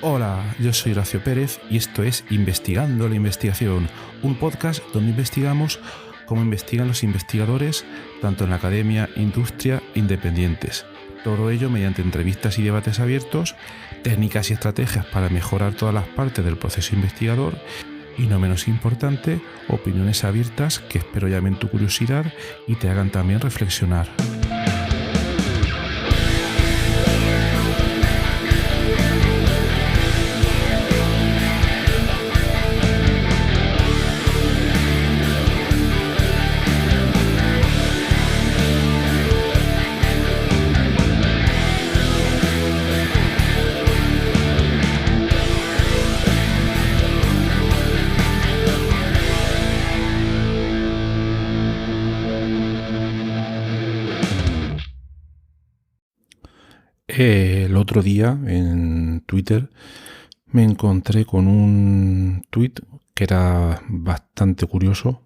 Hola, yo soy Horacio Pérez y esto es Investigando la Investigación, un podcast donde investigamos cómo investigan los investigadores, tanto en la academia, industria, independientes. Todo ello mediante entrevistas y debates abiertos, técnicas y estrategias para mejorar todas las partes del proceso investigador y, no menos importante, opiniones abiertas que espero llamen tu curiosidad y te hagan también reflexionar. El otro día en Twitter me encontré con un tuit que era bastante curioso,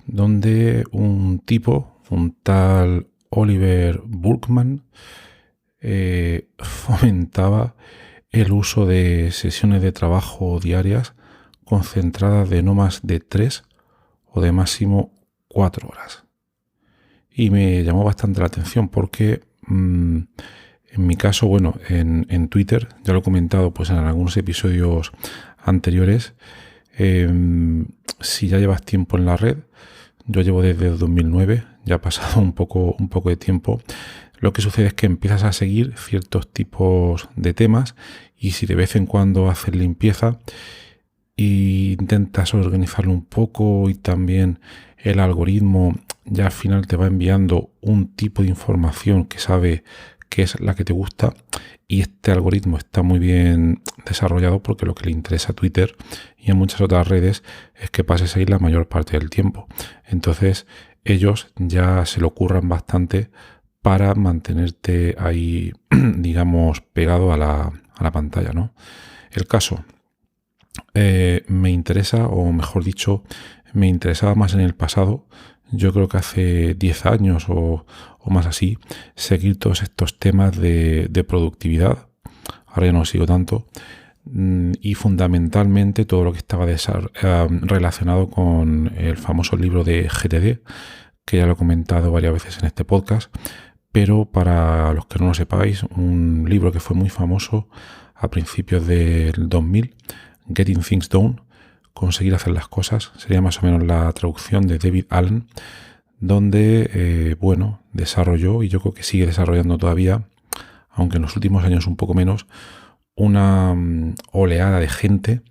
donde un tipo, un tal Oliver Burkeman, fomentaba el uso de sesiones de trabajo diarias concentradas de no más de 3 o de máximo 4 horas. Y me llamó bastante la atención porque en mi caso, en Twitter, ya lo he comentado pues en algunos episodios anteriores, si ya llevas tiempo en la red, yo llevo desde 2009, ya ha pasado un poco de tiempo. Lo que sucede es que empiezas a seguir ciertos tipos de temas y si de vez en cuando haces limpieza e intentas organizarlo un poco y también el algoritmo ya al final te va enviando un tipo de información que sabe que es la que te gusta, y este algoritmo está muy bien desarrollado porque lo que le interesa a Twitter y a muchas otras redes es que pases ahí la mayor parte del tiempo. Entonces ellos ya se lo curran bastante para mantenerte ahí, digamos, pegado a la pantalla, ¿no? El caso me interesa, o mejor dicho, me interesaba más en el pasado. Yo creo que hace 10 años o más así, seguir todos estos temas de productividad. Ahora ya no sigo tanto. Y fundamentalmente todo lo que estaba relacionado con el famoso libro de GTD, que ya lo he comentado varias veces en este podcast. Pero para los que no lo sepáis, un libro que fue muy famoso a principios del 2000, Getting Things Done, conseguir hacer las cosas, sería más o menos la traducción de David Allen, donde, desarrolló, y yo creo que sigue desarrollando todavía, aunque en los últimos años un poco menos, una oleada de gente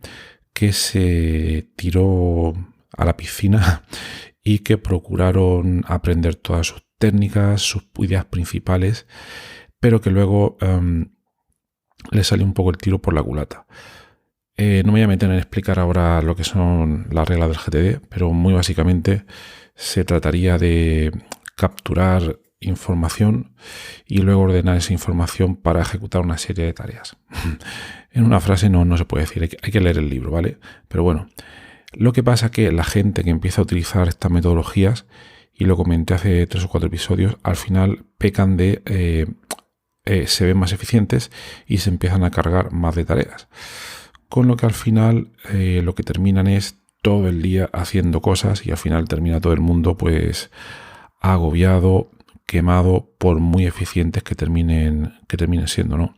que se tiró a la piscina y que procuraron aprender todas sus técnicas, sus ideas principales, pero que luego le salió un poco el tiro por la culata. No me voy a meter en explicar ahora lo que son las reglas del GTD, pero muy básicamente se trataría de capturar información y luego ordenar esa información para ejecutar una serie de tareas. En una frase no se puede decir, hay que leer el libro, ¿vale? Pero bueno, lo que pasa es que la gente que empieza a utilizar estas metodologías, y lo comenté hace 3 o 4 episodios, al final pecan se ven más eficientes y se empiezan a cargar más de tareas. Con lo que al final lo que terminan es todo el día haciendo cosas y al final termina todo el mundo pues agobiado, quemado, por muy eficientes que terminen siendo, ¿no?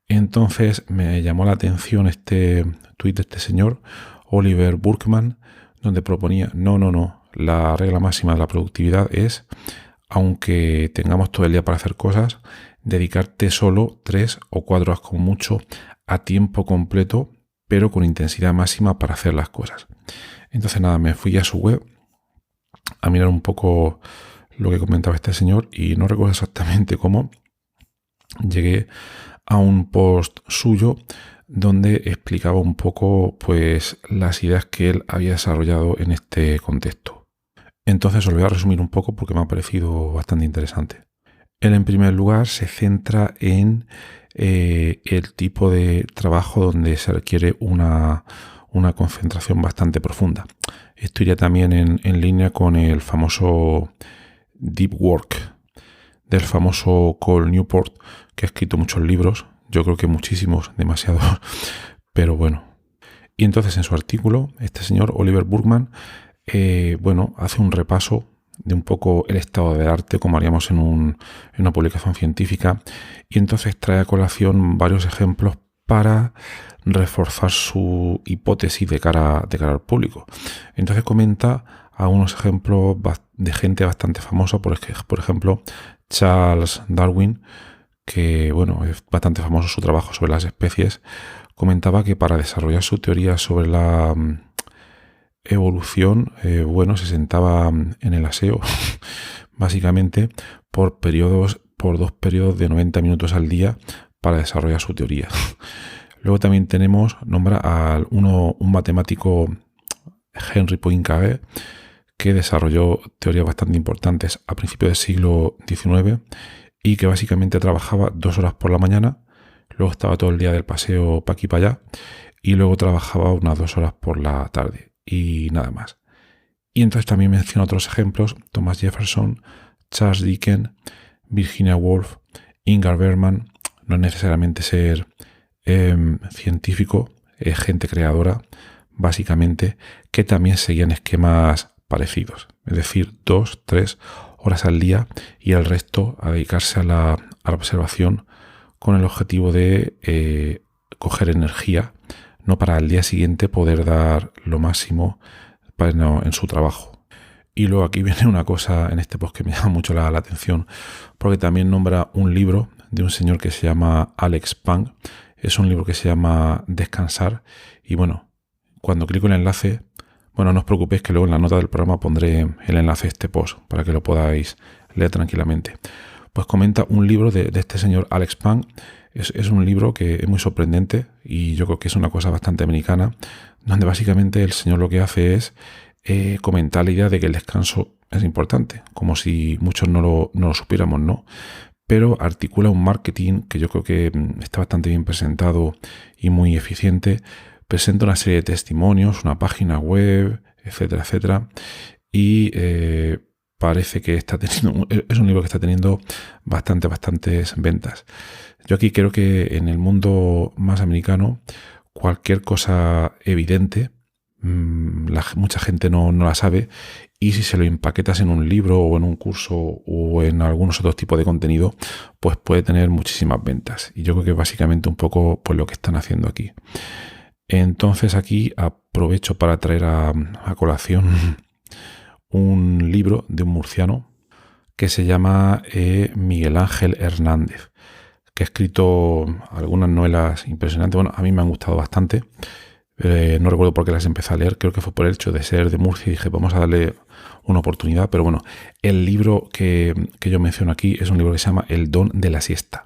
Entonces me llamó la atención este tuit de este señor, Oliver Burkeman, donde proponía, no, la regla máxima de la productividad es, aunque tengamos todo el día para hacer cosas, dedicarte solo 3 o 4 horas como mucho a tiempo completo, pero con intensidad máxima para hacer las cosas. Entonces nada, me fui a su web a mirar un poco lo que comentaba este señor y no recuerdo exactamente cómo. Llegué a un post suyo donde explicaba un poco pues las ideas que él había desarrollado en este contexto. Entonces os lo voy a resumir un poco porque me ha parecido bastante interesante. Él, en primer lugar, se centra en el tipo de trabajo donde se requiere una concentración bastante profunda. Esto iría también en línea con el famoso Deep Work del famoso Cal Newport, que ha escrito muchos libros. Yo creo que muchísimos, demasiados, pero bueno. Y entonces en su artículo, este señor Oliver Burkeman, hace un repaso de un poco el estado del arte, como haríamos en una publicación científica, y entonces trae a colación varios ejemplos para reforzar su hipótesis de cara al público. Entonces comenta algunos ejemplos de gente bastante famosa, por ejemplo, Charles Darwin, que es bastante famoso su trabajo sobre las especies. Comentaba que para desarrollar su teoría sobre la evolución, se sentaba en el aseo, básicamente por 2 periodos de 90 minutos al día para desarrollar su teoría. Luego también nombra a un matemático, Henry Poincaré, que desarrolló teorías bastante importantes a principios del siglo XIX y que básicamente trabajaba 2 horas por la mañana, luego estaba todo el día del paseo para aquí para allá y luego trabajaba unas 2 horas por la tarde y nada más. Y entonces también menciona otros ejemplos: Thomas Jefferson, Charles Dickens, Virginia Woolf, Ingmar Bergman. No es necesariamente ser científico, es gente creadora, básicamente, que también seguían esquemas parecidos, es decir, 2-3 horas al día y el resto a dedicarse a la observación con el objetivo de coger energía, no para el día siguiente poder dar lo máximo en su trabajo. Y luego aquí viene una cosa en este post que me llama mucho la atención, porque también nombra un libro de un señor que se llama Alex Pang. Es un libro que se llama Descansar y cuando clico en el enlace, no os preocupéis que luego en la nota del programa pondré el enlace a este post para que lo podáis leer tranquilamente. Pues comenta un libro de este señor Alex Pang. Es un libro que es muy sorprendente y yo creo que es una cosa bastante americana, donde básicamente el señor lo que hace es comentar la idea de que el descanso es importante, como si muchos no lo supiéramos, ¿no? Pero articula un marketing que yo creo que está bastante bien presentado y muy eficiente. Presenta una serie de testimonios, una página web, etcétera, etcétera. Y parece que es un libro que está teniendo bastantes ventas. Yo aquí creo que en el mundo más americano, cualquier cosa evidente, mucha gente no la sabe, y si se lo empaquetas en un libro o en un curso o en algunos otros tipos de contenido, pues puede tener muchísimas ventas. Y yo creo que básicamente un poco pues lo que están haciendo aquí. Entonces aquí aprovecho para traer a colación un libro de un murciano que se llama Miguel Ángel Hernández, que ha escrito algunas novelas impresionantes. A mí me han gustado bastante. No recuerdo por qué las empecé a leer, creo que fue por el hecho de ser de Murcia y dije, vamos a darle una oportunidad. Pero el libro que yo menciono aquí es un libro que se llama El don de la siesta,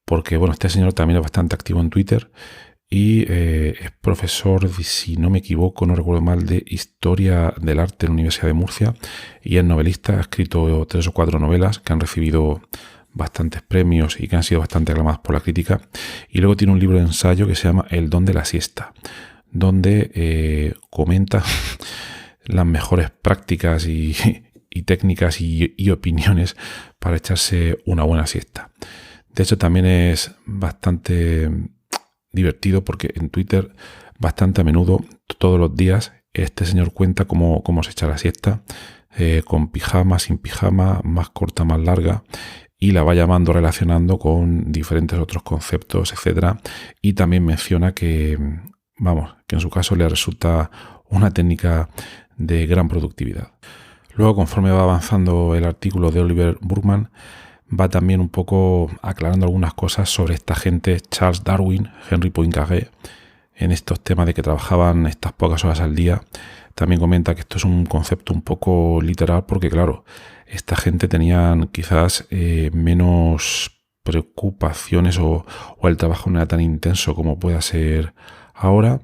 porque este señor también es bastante activo en Twitter y es profesor, si no me equivoco, no recuerdo mal, de Historia del Arte en la Universidad de Murcia, y es novelista. Ha escrito 3 o 4 novelas que han recibido bastantes premios y que han sido bastante aclamadas por la crítica. Y luego tiene un libro de ensayo que se llama El don de la siesta, donde comenta las mejores prácticas y técnicas y opiniones para echarse una buena siesta. De hecho, también es bastante divertido porque en Twitter bastante a menudo, todos los días, este señor cuenta cómo se echa la siesta, con pijama, sin pijama, más corta, más larga, y la va llamando, relacionando con diferentes otros conceptos, etcétera. Y también menciona que en su caso le resulta una técnica de gran productividad. Luego, conforme va avanzando el artículo de Oliver Burkeman, va también un poco aclarando algunas cosas sobre esta gente, Charles Darwin, Henry Poincaré, en estos temas de que trabajaban estas pocas horas al día. También comenta que esto es un concepto un poco literal porque, claro, esta gente tenían quizás menos preocupaciones o el trabajo no era tan intenso como pueda ser ahora,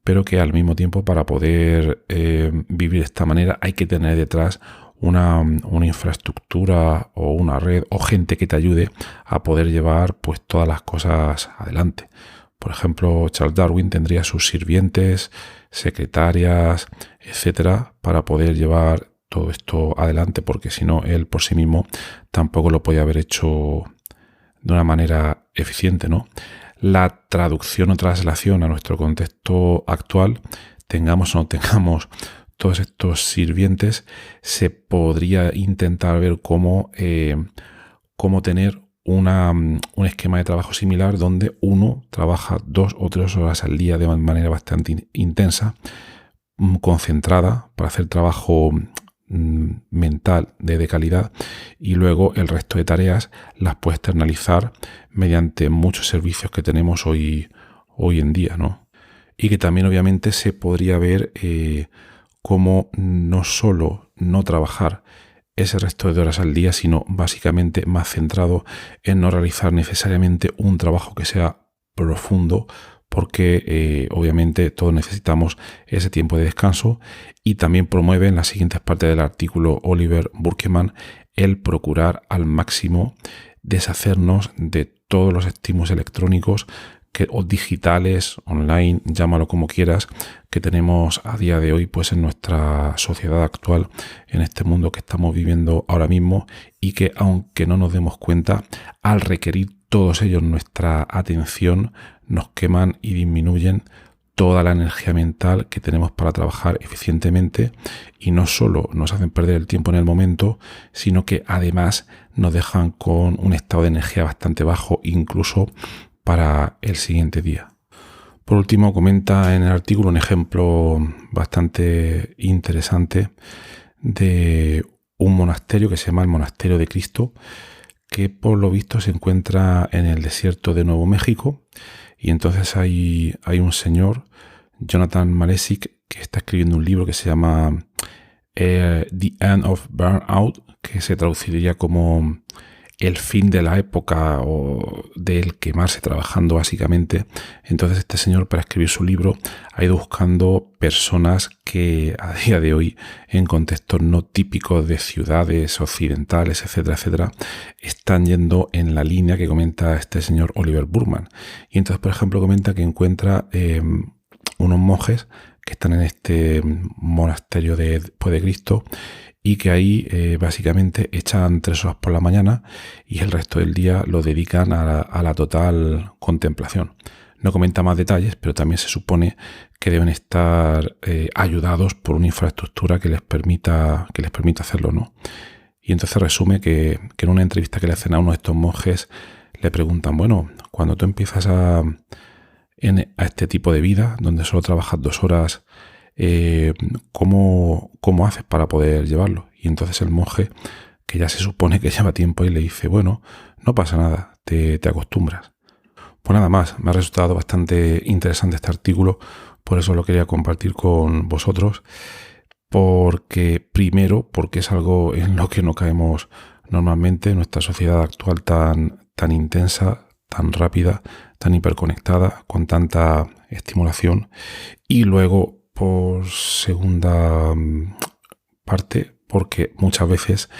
pero que al mismo tiempo para poder vivir de esta manera hay que tener detrás una infraestructura o una red o gente que te ayude a poder llevar pues todas las cosas adelante. Por ejemplo, Charles Darwin tendría sus sirvientes, secretarias, etcétera, para poder llevar todo esto adelante, porque si no, él por sí mismo tampoco lo podía haber hecho de una manera eficiente, ¿no? La traducción o traslación a nuestro contexto actual, tengamos o no tengamos todos estos sirvientes, se podría intentar ver cómo tener un esquema de trabajo similar donde uno trabaja 2 o 3 horas al día de manera bastante intensa, concentrada, para hacer trabajo mental de calidad, y luego el resto de tareas las puedes externalizar mediante muchos servicios que tenemos hoy en día, ¿no? Y que también obviamente se podría ver cómo no solo no trabajar ese resto de horas al día, sino básicamente más centrado en no realizar necesariamente un trabajo que sea profundo, porque obviamente todos necesitamos ese tiempo de descanso. Y también promueve en las siguientes partes del artículo Oliver Burkeman el procurar al máximo deshacernos de todos los estímulos electrónicos o digitales, online, llámalo como quieras, que tenemos a día de hoy pues en nuestra sociedad actual, en este mundo que estamos viviendo ahora mismo, y que aunque no nos demos cuenta, al requerir todos ellos nuestra atención, nos queman y disminuyen toda la energía mental que tenemos para trabajar eficientemente, y no solo nos hacen perder el tiempo en el momento, sino que además nos dejan con un estado de energía bastante bajo, incluso para el siguiente día. Por último, comenta en el artículo un ejemplo bastante interesante de un monasterio que se llama el Monasterio de Cristo, que por lo visto se encuentra en el desierto de Nuevo México. Y entonces hay un señor, Jonathan Malesic, que está escribiendo un libro que se llama The End of Burnout, que se traduciría como el fin de la época o del quemarse trabajando, básicamente. Entonces este señor, para escribir su libro, ha ido buscando personas que a día de hoy, en contextos no típicos de ciudades occidentales, etcétera, etcétera, están yendo en la línea que comenta este señor Oliver Burkeman. Y entonces, por ejemplo, comenta que encuentra unos monjes que están en este monasterio de Cristo, y que ahí básicamente echan 3 horas por la mañana y el resto del día lo dedican a la total contemplación. No comenta más detalles, pero también se supone que deben estar ayudados por una infraestructura que les permita hacerlo, ¿no? Y entonces resume que en una entrevista que le hacen a uno de estos monjes, le preguntan, bueno, cuando tú empiezas a este tipo de vida, donde solo trabajas 2 horas, ¿cómo haces para poder llevarlo? Y entonces el monje, que ya se supone que lleva tiempo, y le dice, bueno, no pasa nada, te acostumbras. Pues nada más, me ha resultado bastante interesante este artículo, por eso lo quería compartir con vosotros, porque es algo en lo que no caemos normalmente en nuestra sociedad actual tan intensa, tan rápida, tan hiperconectada, con tanta estimulación. Y luego, por segunda parte, porque muchas veces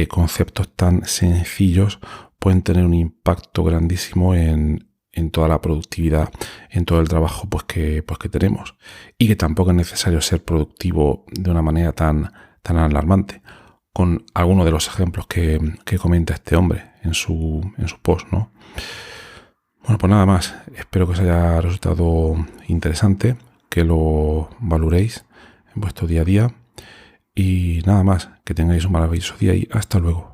conceptos tan sencillos pueden tener un impacto grandísimo en toda la productividad, en todo el trabajo pues que tenemos, y que tampoco es necesario ser productivo de una manera tan alarmante, con algunos de los ejemplos que comenta este hombre en su post, ¿no? Bueno, pues nada más, espero que os haya resultado interesante, que lo valoréis en vuestro día a día, y nada más, que tengáis un maravilloso día y hasta luego.